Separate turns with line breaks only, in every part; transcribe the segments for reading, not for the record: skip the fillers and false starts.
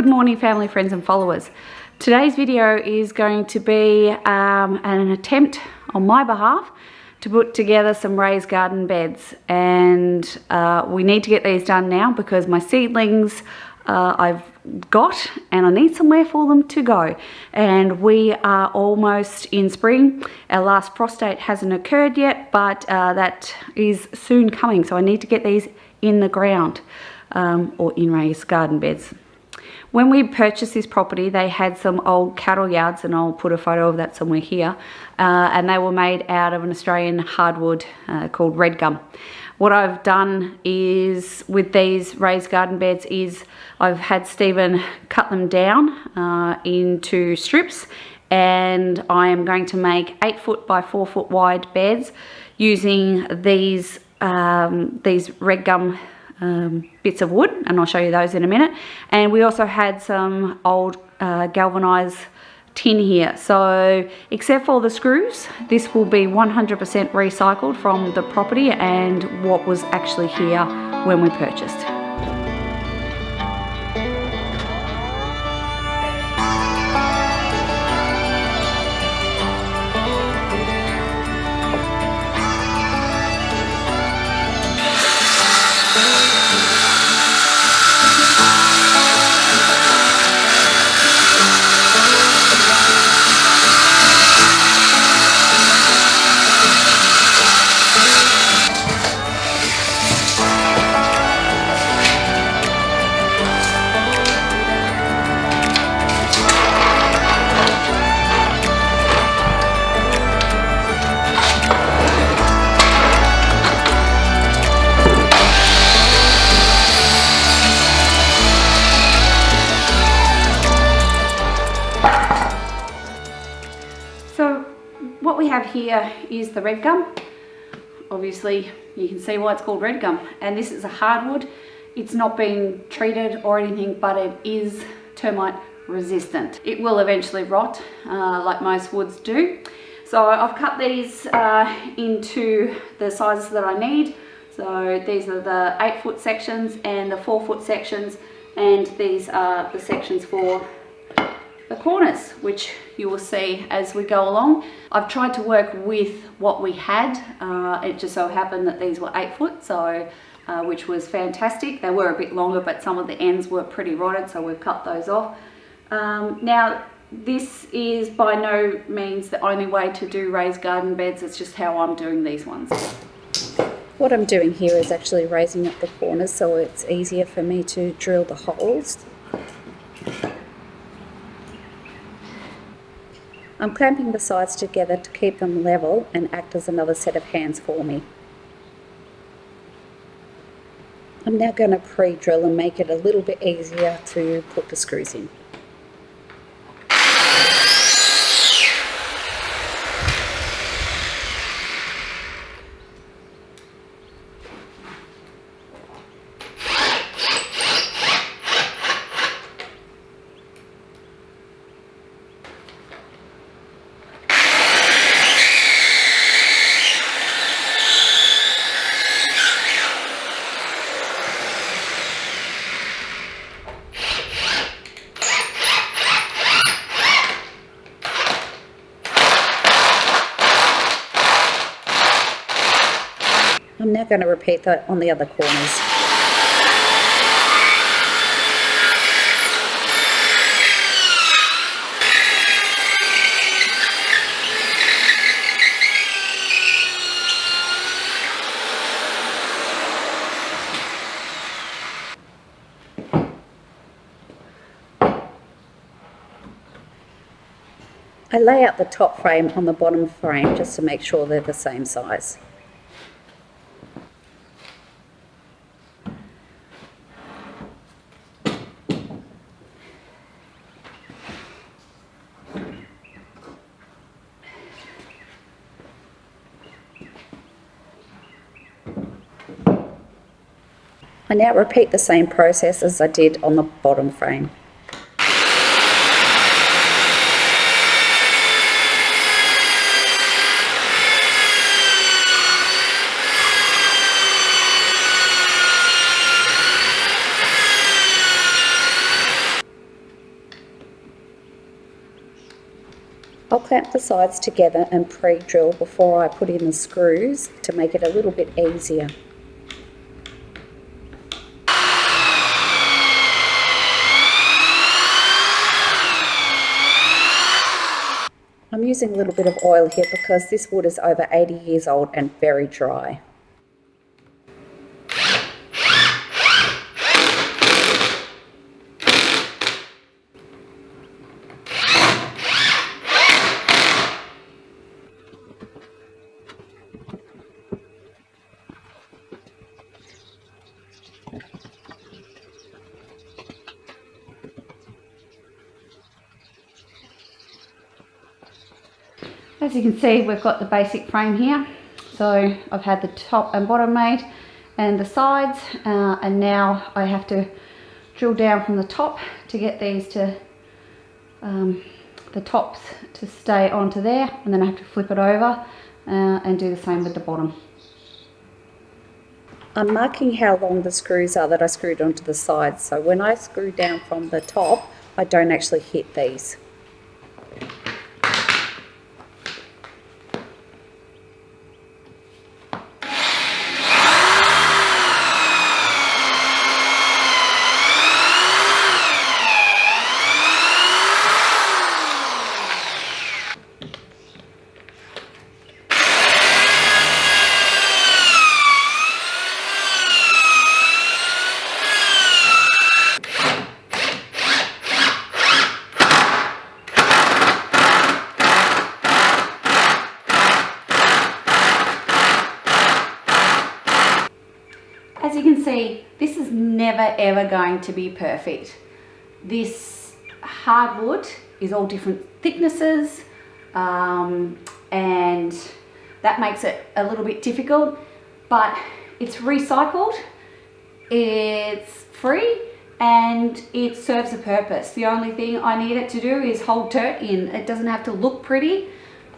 Good morning, family, friends and followers. Today's video is going to be an attempt on my behalf to put together some raised garden beds, and we need to get these done now because my seedlings I've got and I need somewhere for them to go, and we are almost in spring. Our last frost date hasn't occurred yet, but that is soon coming, so I need to get these in the ground or in raised garden beds. When we purchased this property, they had some old cattle yards, and I'll put a photo of that somewhere here, and they were made out of an Australian hardwood called redgum. What I've done is with these raised garden beds is I've had Stephen cut them down into strips, and I am going to make 8 foot by 4 foot wide beds using these redgum bits of wood, and I'll show you those in a minute. And we also had some old galvanized tin here, so except for the screws, this will be 100% recycled from the property and what was actually here when we purchased. What we have here is the redgum. Obviously you can see why it's called redgum, and this is a hardwood. It's not been treated or anything, but it is termite resistant. It will eventually rot like most woods do. So I've cut these into the sizes that I need. So these are the 8 foot sections and the 4 foot sections, and these are the sections for the corners, which you will see as we go along. I've tried to work with what we had. It just so happened that these were 8 foot, so which was fantastic. They were a bit longer, but some of the ends were pretty rotted, so we've cut those off. Now, this is by no means the only way to do raised garden beds. It's just how I'm doing these ones. What I'm doing here is actually raising up the corners so it's easier for me to drill the holes. I'm clamping the sides together to keep them level and act as another set of hands for me. I'm now going to pre-drill and make it a little bit easier to put the screws in. I'm now going to repeat that on the other corners. I lay out the top frame on the bottom frame just to make sure they're the same size. I now repeat the same process as I did on the bottom frame. I'll clamp the sides together and pre-drill before I put in the screws to make it a little bit easier. I'm using a little bit of oil here because this wood is over 80 years old and very dry. As you can see, we've got the basic frame here. So I've had the top and bottom made and the sides, and now I have to drill down from the top to get these to the tops to stay onto there, and then I have to flip it over and do the same with the bottom. I'm marking how long the screws are that I screwed onto the sides, so when I screw down from the top, I don't actually hit these. As you can see, this is never ever going to be perfect. This hardwood is all different thicknesses, and that makes it a little bit difficult, but it's recycled, it's free, and it serves a purpose. The only thing I need it to do is hold dirt in. It doesn't have to look pretty,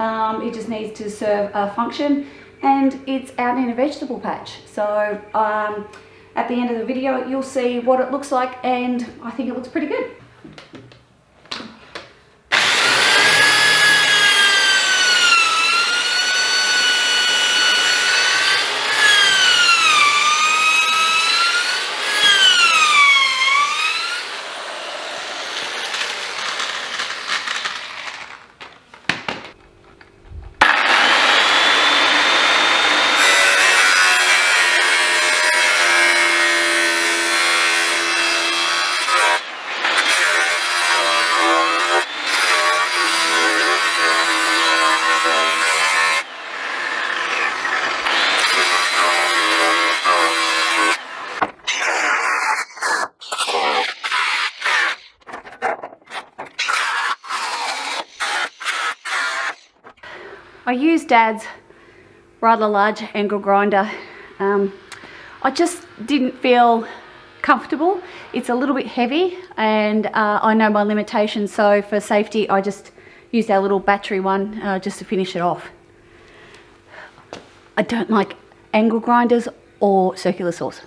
it just needs to serve a function. And it's out in a vegetable patch. So at the end of the video, you'll see what it looks like, and I think it looks pretty good. I used Dad's rather large angle grinder. I just didn't feel comfortable. It's a little bit heavy, and I know my limitations, so for safety I just used our little battery one just to finish it off. I don't like angle grinders or circular saws.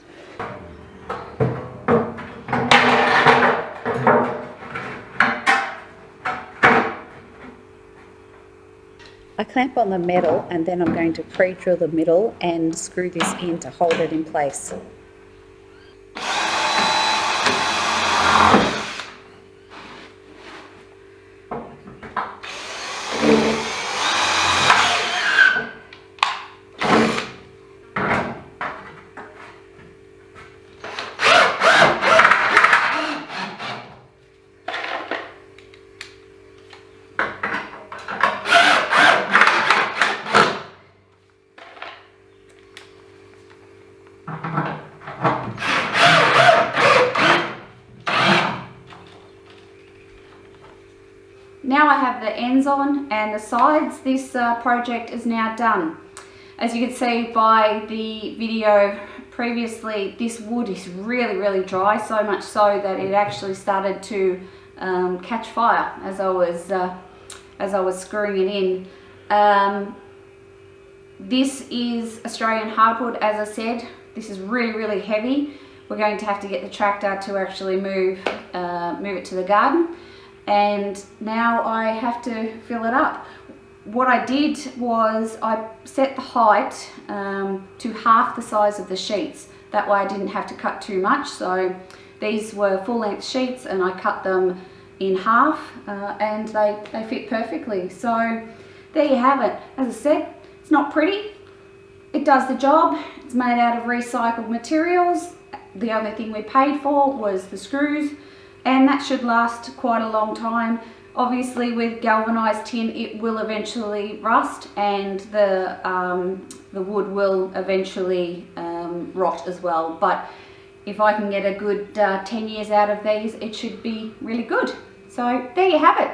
I clamp on the metal, and then I'm going to pre-drill the middle and screw this in to hold it in place. Now I have the ends on and the sides. This project is now done. As you can see by the video previously, this wood is really dry, so much so that it actually started to catch fire as I was screwing it in. This is Australian hardwood, as I said. This is really heavy. We're going to have to get the tractor to actually move it to the garden. and now I have to fill it up. What I did was I set the height to half the size of the sheets. That way I didn't have to cut too much. So these were full length sheets and I cut them in half and they fit perfectly. So there you have it. As I said, it's not pretty. It does the job. It's made out of recycled materials. The only thing we paid for was the screws, and that should last quite a long time. Obviously with galvanized tin it will eventually rust, and the wood will eventually rot as well, but if I can get a good 10 years out of these, it should be really good. So there you have it.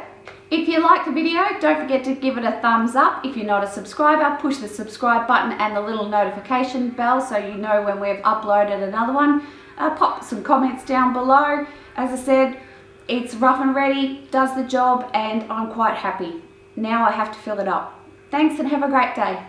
If you like the video, don't forget to give it a thumbs up. If you're not a subscriber, push the subscribe button and the little notification bell so you know when we've uploaded another one. Pop some comments down below. As I said, it's rough and ready, does the job, and I'm quite happy. Now I have to fill it up. Thanks and have a great day.